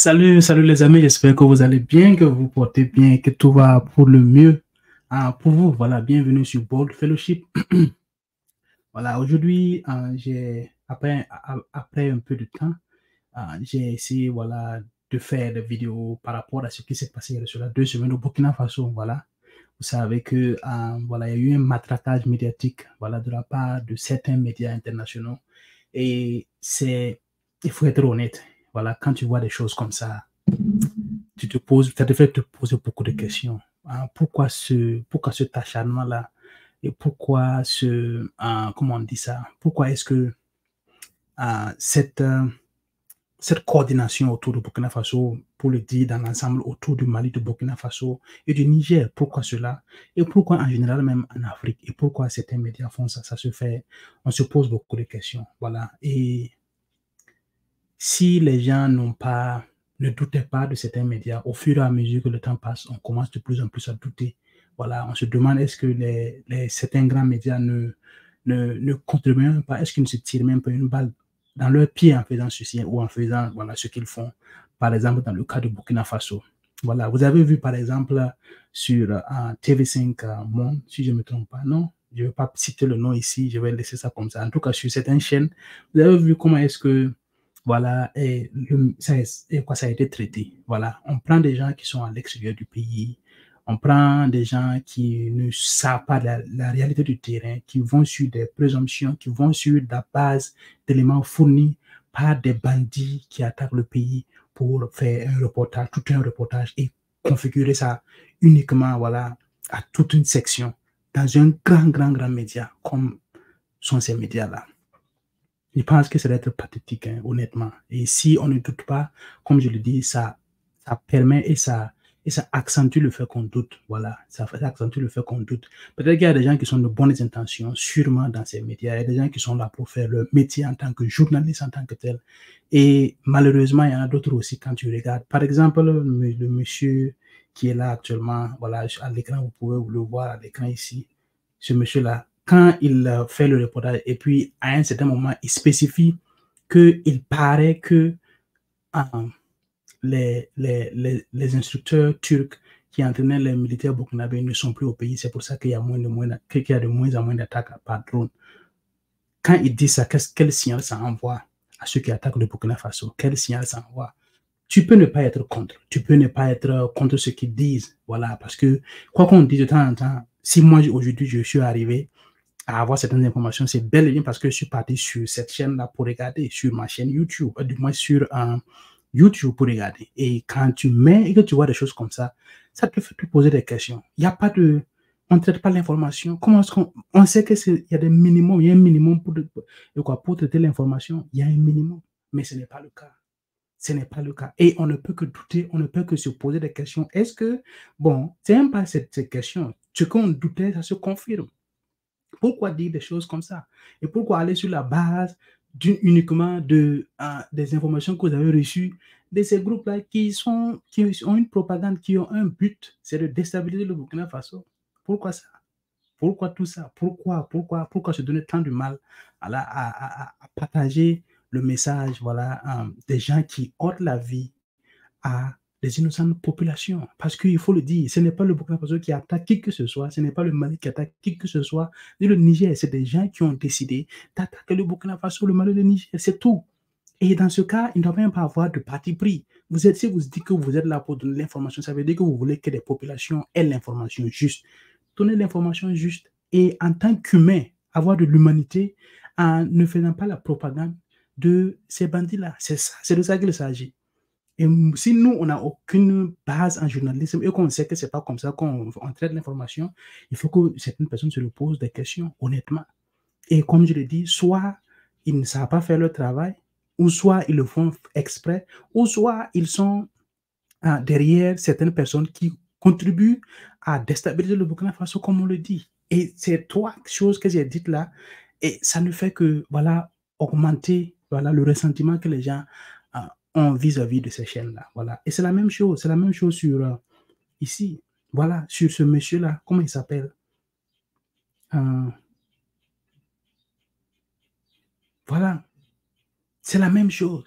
Salut les amis, j'espère que vous allez bien, que vous portez bien, que tout va pour le mieux. Pour vous, voilà, bienvenue sur Bold Fellowship. Voilà, aujourd'hui, après un peu de temps, j'ai essayé, voilà, de faire des vidéos par rapport à ce qui s'est passé sur les 2 semaines au Burkina Faso. Voilà, vous savez que, voilà, il y a eu un matraquage médiatique, voilà, de la part de certains médias internationaux. Et il faut être honnête, voilà, quand tu vois des choses comme ça, ça te fait te poser beaucoup de questions. Pourquoi cet acharnement-là? Et comment on dit ça? Pourquoi est-ce que euh, cette, euh, cette coordination autour du Burkina Faso, pour le dire dans l'ensemble, autour du Mali, du Burkina Faso et du Niger, pourquoi cela? Et pourquoi en général, même en Afrique? Et pourquoi certains médias font ça? On se pose beaucoup de questions. Voilà. Et si les gens ne doutaient pas de certains médias, au fur et à mesure que le temps passe, on commence de plus en plus à douter. Voilà, on se demande est-ce que certains grands médias ne contribuent pas, est-ce qu'ils ne se tirent même pas une balle dans leur pied en faisant ceci ou en faisant voilà, ce qu'ils font. Par exemple, dans le cas de Burkina Faso. Voilà, vous avez vu par exemple sur TV5 Monde, si je ne me trompe pas, non, je ne vais pas citer le nom ici, je vais laisser ça comme ça. En tout cas, sur certaines chaînes, vous avez vu comment est-ce que voilà, ça a été traité. Voilà, on prend des gens qui sont à l'extérieur du pays, on prend des gens qui ne savent pas la réalité du terrain, qui vont sur des présomptions, qui vont sur la base d'éléments fournis par des bandits qui attaquent le pays pour faire un reportage, tout un reportage et configurer ça uniquement voilà, à toute une section dans un grand média comme sont ces médias-là. Je pense que ça doit être pathétique, hein, honnêtement. Et si on ne doute pas, comme je le dis, ça permet et ça accentue le fait qu'on doute. Voilà, ça accentue le fait qu'on doute. Peut-être qu'il y a des gens qui sont de bonnes intentions, sûrement dans ces médias. Il y a des gens qui sont là pour faire leur métier en tant que journaliste, en tant que tel. Et malheureusement, il y en a d'autres aussi quand tu regardes. Par exemple, le monsieur qui est là actuellement, voilà, à l'écran, vous pouvez le voir à l'écran ici. Ce monsieur-là, quand il fait le reportage et puis à un certain moment, il spécifie qu'il paraît que euh, les instructeurs turcs qui entraînaient les militaires burkinabés ne sont plus au pays. C'est pour ça qu'il y a de moins en moins d'attaques par drone. Quand il dit ça, quel signal ça envoie à ceux qui attaquent le Burkina Faso? Quel signal ça envoie? Tu peux ne pas être contre. Tu peux ne pas être contre ce qu'ils disent. Voilà, parce que quoi qu'on dise de temps en temps, si moi aujourd'hui je suis arrivé à avoir certaines informations, c'est bel et bien parce que je suis parti sur cette chaîne-là pour regarder, sur ma chaîne YouTube, du moins sur YouTube pour regarder. Et quand tu mets et que tu vois des choses comme ça te fait te poser des questions. Il n'y a pas de... On ne traite pas l'information. Comment est-ce qu'on... On sait qu'il y a des minimums, il y a un minimum pour traiter l'information. Il y a un minimum, mais ce n'est pas le cas. Ce n'est pas le cas. Et on ne peut que douter, on ne peut que se poser des questions. Est-ce que, bon, c'est même pas cette question. Ce qu'on doutait, ça se confirme. Pourquoi dire des choses comme ça? Et pourquoi aller sur la base uniquement des informations que vous avez reçues de ces groupes-là qui ont une propagande, qui ont un but, c'est de déstabiliser le Burkina Faso? Pourquoi ça? Pourquoi tout ça? Pourquoi se donner tant de mal à partager le message voilà, des gens qui ôtent la vie à des innocentes populations. Parce qu'il faut le dire, ce n'est pas le Burkina Faso qui attaque qui que ce soit, ce n'est pas le Mali qui attaque qui que ce soit, ni le Niger, c'est des gens qui ont décidé d'attaquer le Burkina Faso, le Mali, le Niger, c'est tout. Et dans ce cas, il ne doit même pas avoir de parti pris. Si vous dites que vous êtes là pour donner l'information, ça veut dire que vous voulez que les populations aient l'information juste. Donnez l'information juste. Et en tant qu'humain, avoir de l'humanité en ne faisant pas la propagande de ces bandits-là. C'est de ça qu'il s'agit. Et si nous, on n'a aucune base en journalisme et qu'on sait que ce n'est pas comme ça qu'on traite l'information, il faut que certaines personnes se posent des questions, honnêtement. Et comme je le dis, soit ils ne savent pas faire leur travail, ou soit ils le font exprès, ou soit ils sont derrière certaines personnes qui contribuent à déstabiliser le Burkina Faso, comme on le dit. Et ces trois choses que j'ai dites là, et ça ne fait que voilà, augmenter voilà, le ressentiment que les gens ont vis-à-vis de ces chaînes-là. Voilà. Et c'est la même chose sur ici. Voilà, sur ce monsieur-là, comment il s'appelle? Euh, voilà, c'est la même chose.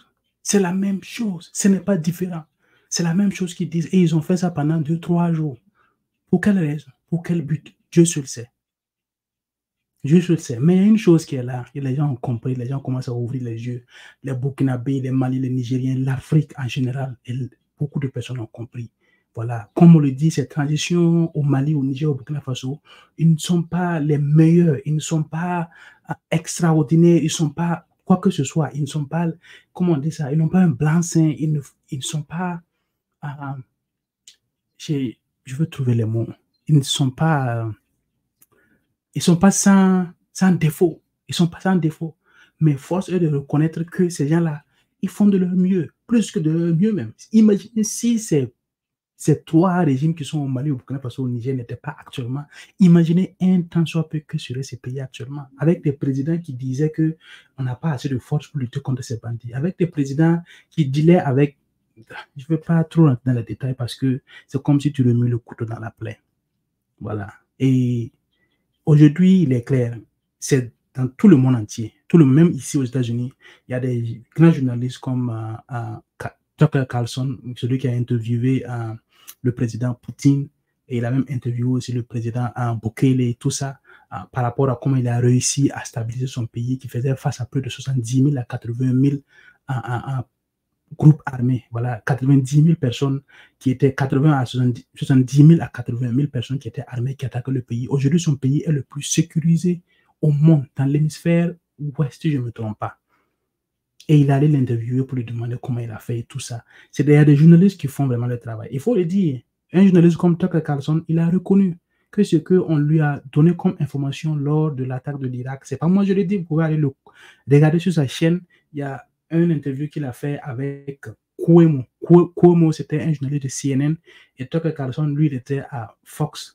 C'est la même chose. Ce n'est pas différent. C'est la même chose qu'ils disent. Et ils ont fait ça pendant 2-3 jours. Pour quelle raison? Pour quel but? Dieu seul sait. Dieu seul sait. Mais il y a une chose qui est là, et les gens ont compris, les gens commencent à ouvrir les yeux. Les Burkinabés, les Mali, les Nigériens, l'Afrique en général, et beaucoup de personnes ont compris. Voilà. Comme on le dit, ces transitions au Mali, au Niger, au Burkina Faso, ils ne sont pas les meilleurs, ils ne sont pas extraordinaires, ils ne sont pas quoi que ce soit, ils ne sont pas, comment on dit ça, ils n'ont pas un blanc-seing, ils ne sont pas, euh, je veux trouver les mots, ils ne sont pas, ils sont pas sans défaut, ils sont pas sans défaut, mais force est de reconnaître que ces gens-là, ils font de leur mieux, plus que de leur mieux même. Imaginez si ces 3 régimes qui sont au Mali, au Burkina Faso, au Niger n'étaient pas actuellement. Imaginez un temps soit peu que seraient ces pays actuellement, avec des présidents qui disaient qu'on n'a pas assez de force pour lutter contre ces bandits, avec des présidents qui disaient avec, je ne veux pas trop rentrer dans les détails parce que c'est comme si tu remues le couteau dans la plaie. Voilà. Et aujourd'hui, il est clair, c'est dans tout le monde entier, même ici aux États-Unis, il y a des grands journalistes comme Tucker Carlson, celui qui a interviewé le président Poutine, et il a même interviewé aussi le président Bukele et tout ça, par rapport à comment il a réussi à stabiliser son pays, qui faisait face à plus de 70 000 à 80 000 groupes armés. Voilà, 90 000 personnes qui étaient 80 à 70 000 à 80 000 personnes qui étaient armées, qui attaquaient le pays. Aujourd'hui, son pays est le plus sécurisé au monde, dans l'hémisphère ouest, si je ne me trompe pas. Et il allait l'interviewer pour lui demander comment il a fait et tout ça. C'est d'ailleurs des journalistes qui font vraiment le travail. Il faut le dire, un journaliste comme Tucker Carlson, il a reconnu que ce qu'on lui a donné comme information lors de l'attaque de l'Irak, c'est pas moi je l'ai dit, vous pouvez aller le regarder sur sa chaîne, il y a un interview qu'il a fait avec Cuomo. Cuomo, c'était un journaliste de CNN, et Tucker Carlson, lui, il était à Fox.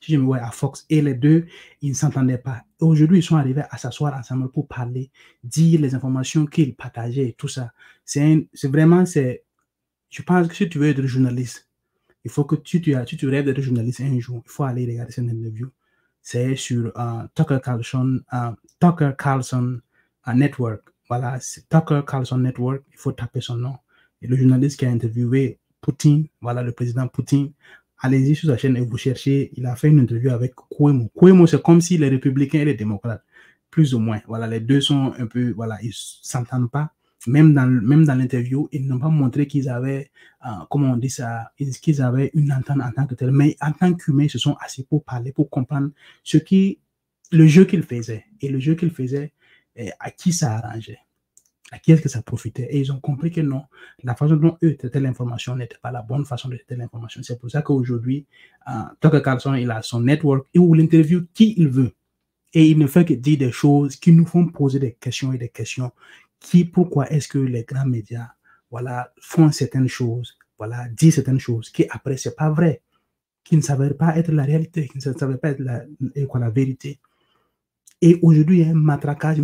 Si je me vois à Fox, et les deux, ils ne s'entendaient pas. Aujourd'hui, ils sont arrivés à s'asseoir ensemble pour parler, dire les informations qu'ils partageaient et tout ça. C'est vraiment, je pense que si tu veux être journaliste, il faut que tu rêves d'être journaliste un jour, il faut aller regarder cette interview. C'est sur Tucker Carlson Network. Voilà, c'est Tucker Carlson Network, il faut taper son nom. Et le journaliste qui a interviewé Poutine, voilà, le président Poutine, allez-y sur sa chaîne et vous cherchez, il a fait une interview avec Cuomo. Cuomo, c'est comme si les républicains et les démocrates, plus ou moins. Voilà, les deux sont un peu, voilà, ils ne s'entendent pas. Même dans l'interview, ils n'ont pas montré qu'ils avaient, comment on dit ça, qu'ils avaient une entente en tant que tel. Mais en tant qu'humains, ils se sont assis pour parler, pour comprendre le jeu qu'ils faisaient. Et le jeu qu'ils faisaient, à qui ça arrangeait, à qui est-ce que ça profitait. Et ils ont compris que non, la façon dont eux traitaient l'information n'était pas la bonne façon de traiter l'information. C'est pour ça qu'aujourd'hui, Tucker Carlson, il a son network et où il interviewe qui il veut. Et il ne fait que dire des choses qui nous font poser des questions et des questions. Pourquoi est-ce que les grands médias, voilà, font certaines choses, voilà, disent certaines choses qui après, c'est pas vrai, qui ne s'avèrent pas être la réalité, qui ne s'avèrent pas être la vérité. Et aujourd'hui, il y a un matraquage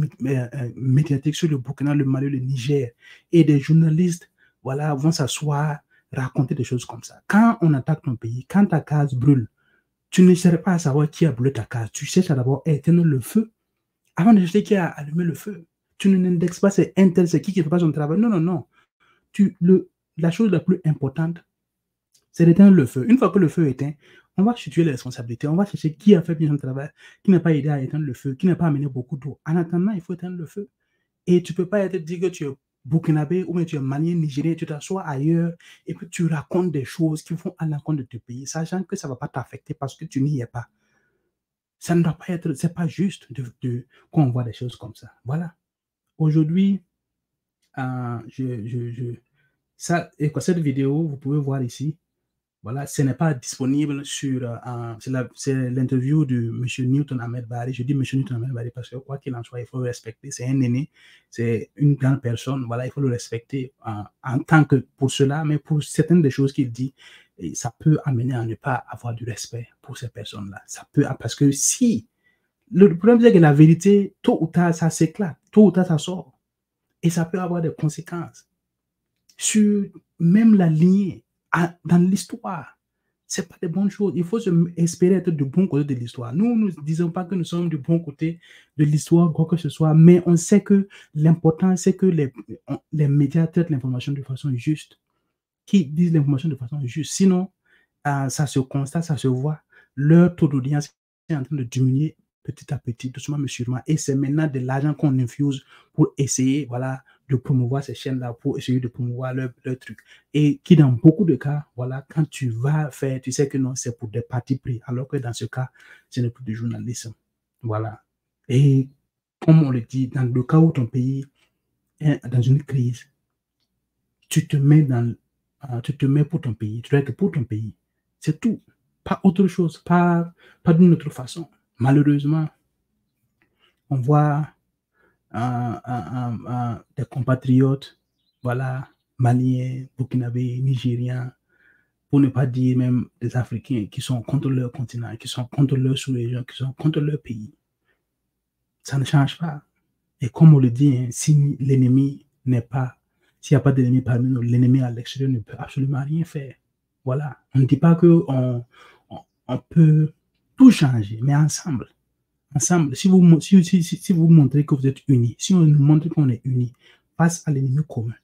médiatique sur le Burkina, le Mali, le Niger. Et des journalistes, voilà, vont s'asseoir, raconter des choses comme ça. Quand on attaque ton pays, quand ta case brûle, tu ne cherches pas à savoir qui a brûlé ta case. Tu cherches à d'abord éteindre le feu avant de chercher qui a allumé le feu. Tu n'indexes pas c'est un tel, c'est qui ne fait pas son travail. Non, non, non. La chose la plus importante, c'est d'éteindre le feu. Une fois que le feu est éteint, on va situer les responsabilités. On va chercher qui a fait bien son travail, qui n'a pas aidé à éteindre le feu, qui n'a pas amené beaucoup d'eau. En attendant, il faut éteindre le feu. Et tu ne peux pas te dire que tu es burkinabé ou bien tu es malien, nigérien, tu t'assois ailleurs et puis tu racontes des choses qui vont à l'encontre de ton pays, sachant que ça ne va pas t'affecter parce que tu n'y es pas. Ça ne doit pas être, c'est pas juste qu'on voit des choses comme ça. Voilà. Aujourd'hui, cette vidéo, vous pouvez voir ici. Voilà, ce n'est pas disponible sur. C'est l'interview de M. Newton Ahmed Bari. Je dis M. Newton Ahmed Bari parce que, quoi qu'il en soit, il faut le respecter. C'est un aîné, c'est une grande personne. Voilà, il faut le respecter en tant que pour cela, mais pour certaines des choses qu'il dit, et ça peut amener à ne pas avoir du respect pour ces personnes-là. Ça peut, parce que si. Le problème, c'est que la vérité, tôt ou tard, ça s'éclate. Tôt ou tard, ça sort. Et ça peut avoir des conséquences sur même la lignée, dans l'histoire. Ce n'est pas des bonnes choses. Il faut espérer être du bon côté de l'histoire. Nous ne disons pas que nous sommes du bon côté de l'histoire, quoi que ce soit, mais on sait que l'important, c'est que les médias traitent l'information de façon juste, qui disent l'information de façon juste. Sinon, ça se constate, ça se voit. Leur taux d'audience est en train de diminuer petit à petit, doucement mais sûrement. Et c'est maintenant de l'argent qu'on infuse pour essayer, voilà, de promouvoir ces chaînes-là, pour essayer de promouvoir leur truc. Et qui, dans beaucoup de cas, voilà, quand tu vas faire, tu sais que non, c'est pour des partis pris, alors que dans ce cas, ce n'est plus du journalisme. Voilà. Et comme on le dit, dans le cas où ton pays est dans une crise, tu te mets pour ton pays, tu dois être pour ton pays. C'est tout. Pas autre chose, pas d'une autre façon. Malheureusement, on voit des compatriotes, voilà, maliens, burkinabés, nigériens, pour ne pas dire même des Africains qui sont contre leur continent, qui sont contre leur sous-région, qui sont contre leur pays. Ça ne change pas. Et comme on le dit, hein, si l'ennemi n'est pas, s'il n'y a pas d'ennemi parmi nous, l'ennemi à l'extérieur ne peut absolument rien faire. Voilà. On ne dit pas qu'on on peut tout changer, mais ensemble. Ensemble, si vous montrez que vous êtes unis, si on nous montre qu'on est unis face à l'ennemi commun,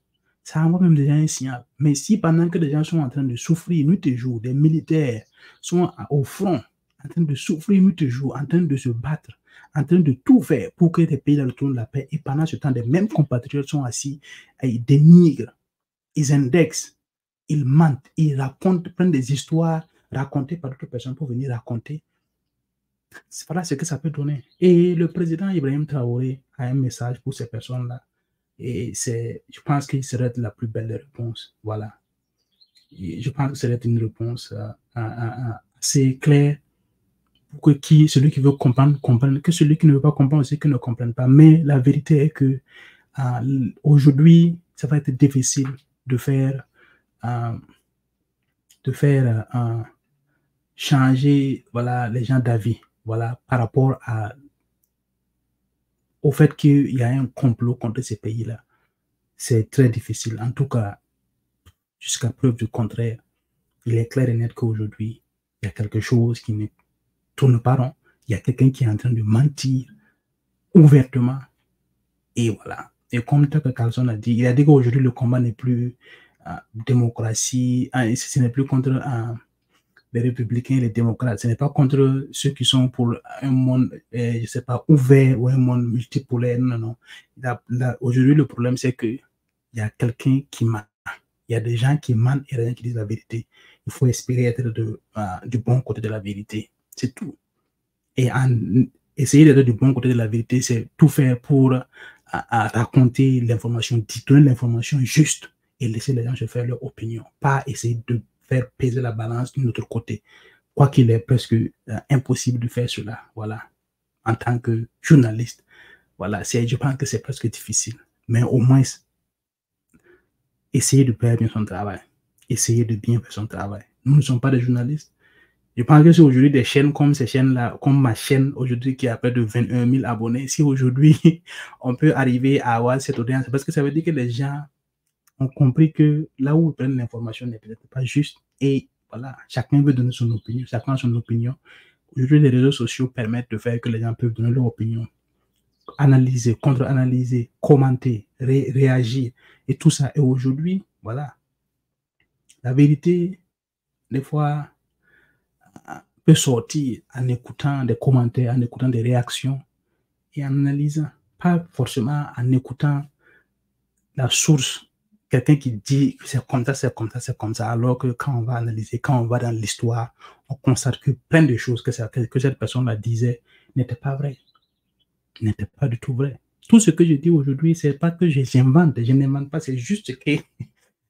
ça envoie même déjà un signal. Mais si pendant que les gens sont en train de souffrir, nuit et jour, des militaires sont au front, en train de souffrir nuit et jour, en train de se battre, en train de tout faire pour que les pays retournent la paix, et pendant ce temps, les mêmes compatriotes sont assis, ils dénigrent, ils indexent, ils mentent, ils racontent, prennent des histoires racontées par d'autres personnes pour venir raconter. Voilà ce que ça peut donner. Et le président Ibrahim Traoré a un message pour ces personnes-là. Et je pense qu'il serait la plus belle réponse. Voilà. Et je pense que ce serait une réponse assez claire pour que celui qui veut comprendre, comprenne, que celui qui ne veut pas comprendre aussi, qu'il ne comprenne pas. Mais la vérité est que aujourd'hui, ça va être difficile de faire changer, voilà, les gens d'avis, voilà, par rapport au fait qu'il y a un complot contre ces pays-là. C'est très difficile. En tout cas, jusqu'à preuve du contraire, il est clair et net qu'aujourd'hui, il y a quelque chose qui ne tourne pas rond. Il y a quelqu'un qui est en train de mentir ouvertement. Et voilà. Et comme Tucker Carlson a dit, il a dit qu'aujourd'hui, le combat n'est plus démocratie, ce n'est plus contre les républicains et les démocrates. Ce n'est pas contre ceux qui sont pour un monde, je ne sais pas, ouvert ou un monde multipolaire. Non, non. Aujourd'hui, le problème, c'est qu'il y a quelqu'un qui ment. Il y a des gens qui mentent et des gens qui disent la vérité. Il faut espérer être du bon côté de la vérité. C'est tout. Et essayer d'être du bon côté de la vérité, c'est tout faire pour raconter l'information, donner l'information juste et laisser les gens se faire leur opinion. Pas essayer de faire peser la balance d'un autre côté. Quoi qu'il est presque impossible de faire cela. Voilà. En tant que journaliste. Voilà. Je pense que c'est presque difficile. Mais au moins, essayer de faire bien son travail. Essayer de bien faire son travail. Nous ne sommes pas des journalistes. Je pense que si aujourd'hui des chaînes comme ces chaînes-là, comme ma chaîne aujourd'hui qui a près de 21 000 abonnés, si aujourd'hui on peut arriver à avoir cette audience, parce que ça veut dire que les gens ont compris que là où ils prennent l'information n'est peut-être pas juste. Et voilà, chacun veut donner son opinion, chacun a son opinion. Aujourd'hui, les réseaux sociaux permettent de faire que les gens peuvent donner leur opinion, analyser, contre-analyser, commenter, réagir et tout ça. Et aujourd'hui, voilà, la vérité, des fois, peut sortir en écoutant des commentaires, en écoutant des réactions et en analysant. Pas forcément en écoutant la source, quelqu'un qui dit que c'est comme ça, c'est comme ça, c'est comme ça, alors que quand on va analyser, quand on va dans l'histoire, on constate que plein de choses que cette personne-là disait n'étaient pas vraies, n'étaient pas du tout vraies. Tout ce que je dis aujourd'hui, c'est pas que j'invente, je n'invente pas, c'est juste que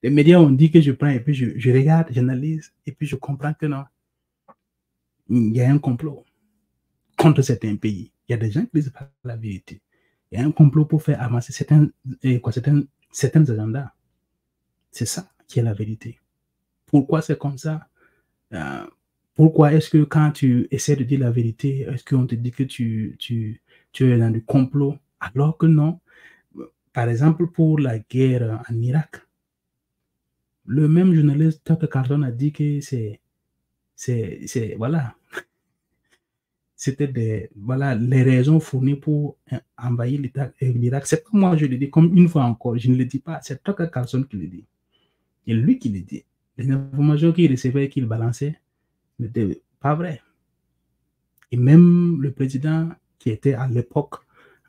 les médias ont dit que je prends et puis je regarde, j'analyse et puis je comprends que non. Il y a un complot contre certains pays. Il y a des gens qui disent pas la vérité. Il y a un complot pour faire avancer certains agendas. C'est ça qui est la vérité. Pourquoi c'est comme ça? Pourquoi est-ce que quand tu essaies de dire la vérité, est-ce qu'on te dit que tu es dans du complot? Alors que non. Par exemple, pour la guerre en Irak, le même journaliste Tucker Carlson a dit que c'est Voilà, c'était voilà, les raisons fournies pour envahir l'Irak. C'est pas moi, je le dis, comme une fois encore, je ne le dis pas, c'est Tucker Carlson qui le dit. Et lui qui le dit. Les informations qu'il recevait et qu'il balançait n'étaient pas vraies. Et même le président qui était à l'époque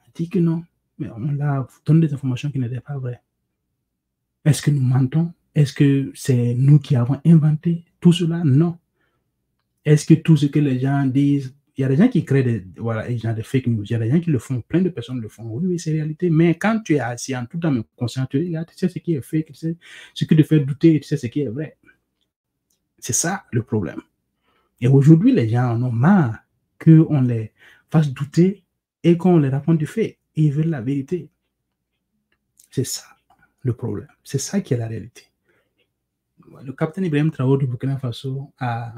a dit que non, mais on l'a donné des informations qui n'étaient pas vraies. Est-ce que nous mentons? Est-ce que c'est nous qui avons inventé tout cela? Non. Est-ce que tout ce que les gens disent, il y a des gens qui créent des fake news, il y a des gens qui le font, plein de personnes le font. Oui, oui, c'est réalité. Mais quand tu es assis en tout temps conscient, tu regardes, tu sais ce qui est fake, tu sais ce qui te fait douter, tu sais ce qui est vrai. C'est ça le problème. Et aujourd'hui, les gens en ont marre qu'on les fasse douter et qu'on les raconte du fait. Et ils veulent la vérité. C'est ça le problème. C'est ça qui est la réalité. Le capitaine Ibrahim Traoré du Burkina Faso a...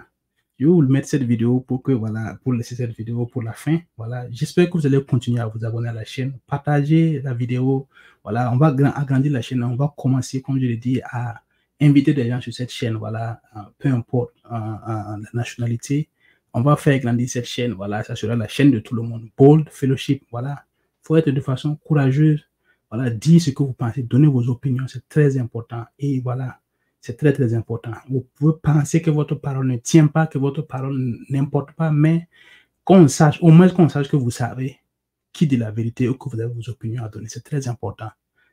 Je vais vous mettre cette vidéo pour que, voilà, pour laisser cette vidéo pour la fin. Voilà. J'espère que vous allez continuer à vous abonner à la chaîne. Partagez la vidéo. Voilà. On va agrandir la chaîne. On va commencer, comme je l'ai dit, à inviter des gens sur cette chaîne. Voilà. Peu importe la nationalité. On va faire grandir cette chaîne. Voilà. Ça sera la chaîne de tout le monde. Bold Fellowship. Voilà. Il faut être de façon courageuse. Voilà. Dire ce que vous pensez. Donner vos opinions. C'est très important. Et voilà. C'est très, très important. Vous pouvez penser que votre parole ne tient pas, que votre parole n'importe pas, mais qu'on sache, au moins qu'on sache que vous savez qui dit la vérité ou que vous avez vos opinions à donner. C'est très important.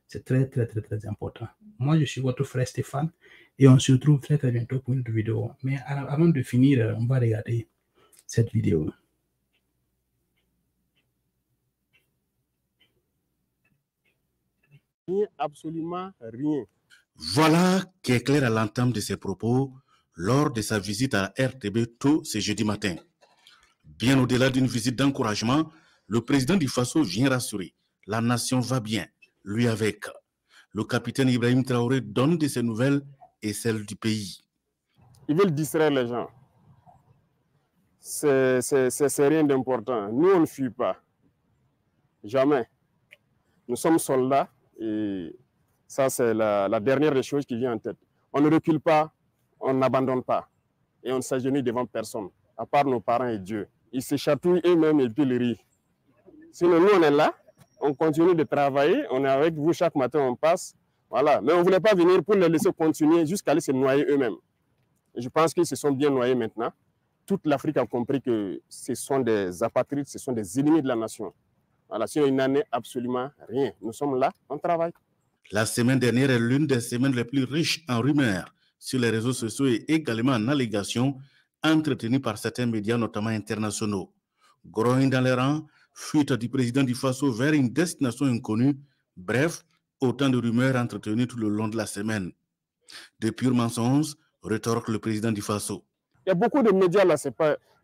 C'est très, très, très, très important. Moi, je suis votre frère Stéphane et on se retrouve très, très bientôt pour une autre vidéo. Mais avant de finir, on va regarder cette vidéo. Absolument rien. Voilà qui est clair à l'entame de ses propos lors de sa visite à RTB tôt ce jeudi matin. Bien au-delà d'une visite d'encouragement, le président du Faso vient rassurer. La nation va bien, lui avec. Le capitaine Ibrahim Traoré donne de ses nouvelles et celles du pays. Ils veulent distraire les gens. C'est rien d'important. Nous, on ne fuit pas. Jamais. Nous sommes soldats et ça, c'est la dernière des choses qui vient en tête. On ne recule pas, on n'abandonne pas. Et on ne s'agenouille devant personne, à part nos parents et Dieu. Ils se chatouillent eux-mêmes et puis ils rient. Sinon, nous, on est là, on continue de travailler, on est avec vous chaque matin, on passe. Voilà. Mais on ne voulait pas venir pour les laisser continuer jusqu'à aller se noyer eux-mêmes. Et je pense qu'ils se sont bien noyés maintenant. Toute l'Afrique a compris que ce sont des apatrides, ce sont des ennemis de la nation. Voilà, sinon, il n'en est absolument rien. Nous sommes là, on travaille. La semaine dernière est l'une des semaines les plus riches en rumeurs sur les réseaux sociaux et également en allégations entretenues par certains médias, notamment internationaux. Grogne dans les rangs, fuite du président du Faso vers une destination inconnue, bref, autant de rumeurs entretenues tout le long de la semaine. De purs mensonges, rétorque le président du Faso. Il y a beaucoup de médias là,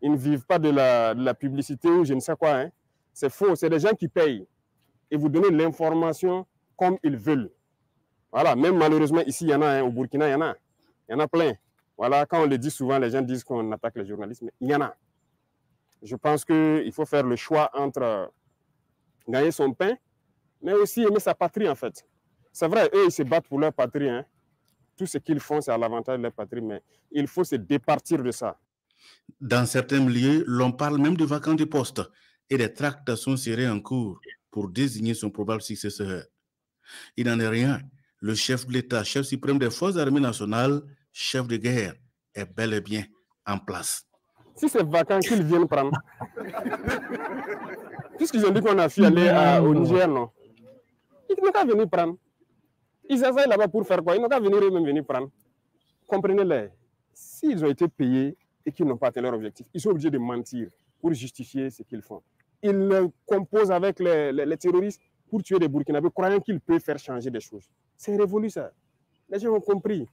ils ne vivent pas de la publicité ou je ne sais quoi. Hein. C'est faux, c'est des gens qui payent et vous donnez l'information comme ils veulent. Voilà, même malheureusement ici, il y en a, hein, au Burkina, il y en a plein. Voilà, quand on le dit souvent, les gens disent qu'on attaque les journalistes, mais il y en a. Je pense qu'il faut faire le choix entre gagner son pain, mais aussi aimer sa patrie en fait. C'est vrai, eux, ils se battent pour leur patrie. Hein. Tout ce qu'ils font, c'est à l'avantage de leur patrie, mais il faut se départir de ça. Dans certains milieux, l'on parle même de vacances de poste et des tractations seraient en cours pour désigner son probable successeur. Il n'en est rien. Le chef de l'État, chef suprême des forces armées nationales, chef de guerre, est bel et bien en place. Si c'est vacant, qu'ils viennent prendre. Puisqu'ils ont dit qu'on a fui aller au Niger, non. Ils n'ont qu'à venir prendre. Ils avaient là-bas pour faire quoi? Ils n'ont qu'à venir eux-mêmes venir prendre. Comprenez-les. S'ils ont été payés et qu'ils n'ont pas atteint leur objectif, ils sont obligés de mentir pour justifier ce qu'ils font. Ils composent avec les terroristes pour tuer des Burkinabés, croyant qu'ils peuvent faire changer des choses. C'est révolu ça. Les gens ont compris.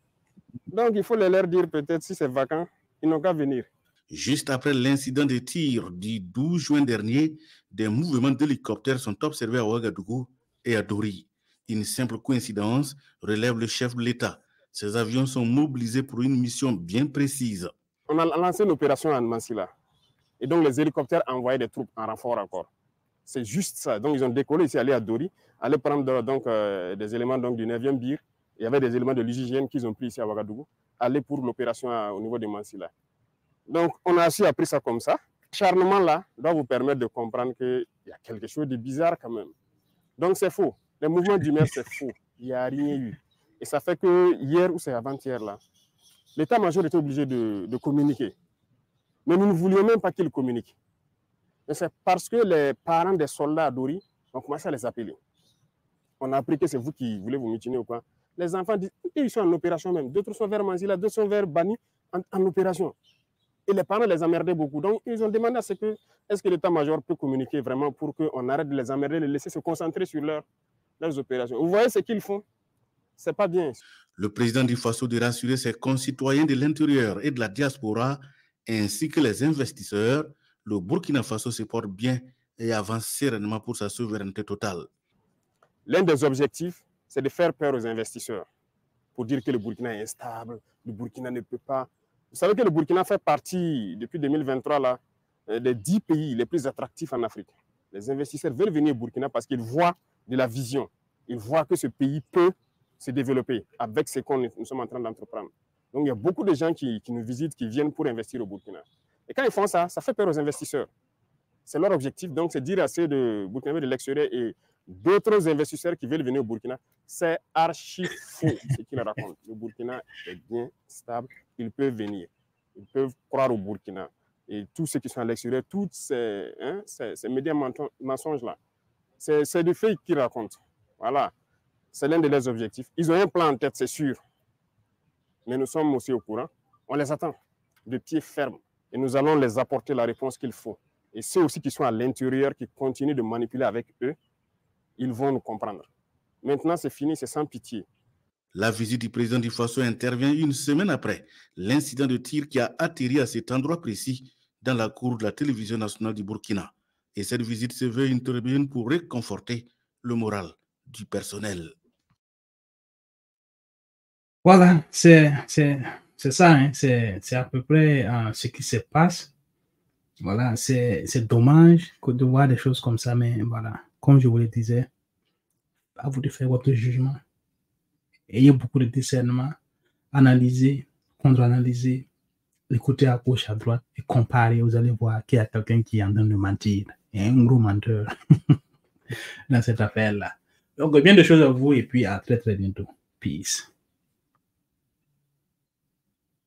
Donc il faut leur dire peut-être si c'est vacant, ils n'ont qu'à venir. Juste après l'incident de tir du 12 juin dernier, des mouvements d'hélicoptères sont observés à Ouagadougou et à Dori. Une simple coïncidence, relève le chef de l'État. Ces avions sont mobilisés pour une mission bien précise. On a lancé une opération à Mansilla. Et donc les hélicoptères envoyaient des troupes en renfort encore. C'est juste ça. Donc ils ont décollé ici, aller à Dori, aller prendre donc, des éléments donc, du 9e BIR. Il y avait des éléments de l'hygiène qu'ils ont pris ici à Ouagadougou, aller pour l'opération au niveau de Mansilla. Donc, on a aussi appris ça comme ça. L'acharnement là doit vous permettre de comprendre qu'il y a quelque chose de bizarre quand même. Donc, c'est faux. Les mouvements d'humeur, c'est faux. Il n'y a rien eu. Et ça fait que hier ou c'est avant-hier là, l'état-major était obligé de communiquer. Mais nous ne voulions même pas qu'il communique. Mais c'est parce que les parents des soldats à Dori ont commencé à les appeler. On a appris que c'est vous qui voulez vous mutiner ou quoi. Les enfants disent, ils sont en opération même. D'autres sont vers Manzila, d'autres sont vers Bani en opération. Et les parents les emmerdaient beaucoup. Donc, ils ont demandé à ce que, est-ce que l'état-major peut communiquer vraiment pour qu'on arrête de les emmerder, de les laisser se concentrer sur leurs opérations. Vous voyez ce qu'ils font? C'est pas bien. Le président du Faso de rassurer ses concitoyens de l'intérieur et de la diaspora, ainsi que les investisseurs, le Burkina Faso se porte bien et avance sereinement pour sa souveraineté totale. L'un des objectifs, c'est de faire peur aux investisseurs pour dire que le Burkina est instable, le Burkina ne peut pas. Vous savez que le Burkina fait partie, depuis 2023, là, des 10 pays les plus attractifs en Afrique. Les investisseurs veulent venir au Burkina parce qu'ils voient de la vision. Ils voient que ce pays peut se développer avec ce que nous sommes en train d'entreprendre. Donc, il y a beaucoup de gens qui nous visitent, qui viennent pour investir au Burkina. Et quand ils font ça, ça fait peur aux investisseurs. C'est leur objectif. Donc, c'est dire à ceux de Burkina de l'extérieur et d'autres investisseurs qui veulent venir au Burkina, c'est archi faux ce qu'ils racontent. Le Burkina est bien stable, ils peuvent venir. Ils peuvent croire au Burkina. Et tous ceux qui sont à l'extérieur, tous ces médias mensonges-là, c'est du fake qu'ils racontent. Voilà. C'est l'un de leurs objectifs. Ils ont un plan en tête, c'est sûr. Mais nous sommes aussi au courant. On les attend de pied ferme. Et nous allons les apporter la réponse qu'il faut. Et ceux aussi qui sont à l'intérieur, qui continuent de manipuler avec eux, ils vont nous comprendre. Maintenant, c'est fini, c'est sans pitié. La visite du président du Faso intervient une semaine après l'incident de tir qui a atterri à cet endroit précis dans la cour de la télévision nationale du Burkina. Et cette visite se veut une tribune pour réconforter le moral du personnel. Voilà, c'est ça, hein, c'est à peu près ce qui se passe. Voilà, c'est dommage de voir des choses comme ça, mais voilà, comme je vous le disais, à vous de faire votre jugement. Ayez beaucoup de discernement, analysez, contre-analysez, écoutez à gauche, à droite et comparez. Vous allez voir qu'il y a quelqu'un qui est en train de mentir. Il y a un gros menteur dans cette affaire-là. Donc, bien de choses à vous et puis à très très bientôt. Peace.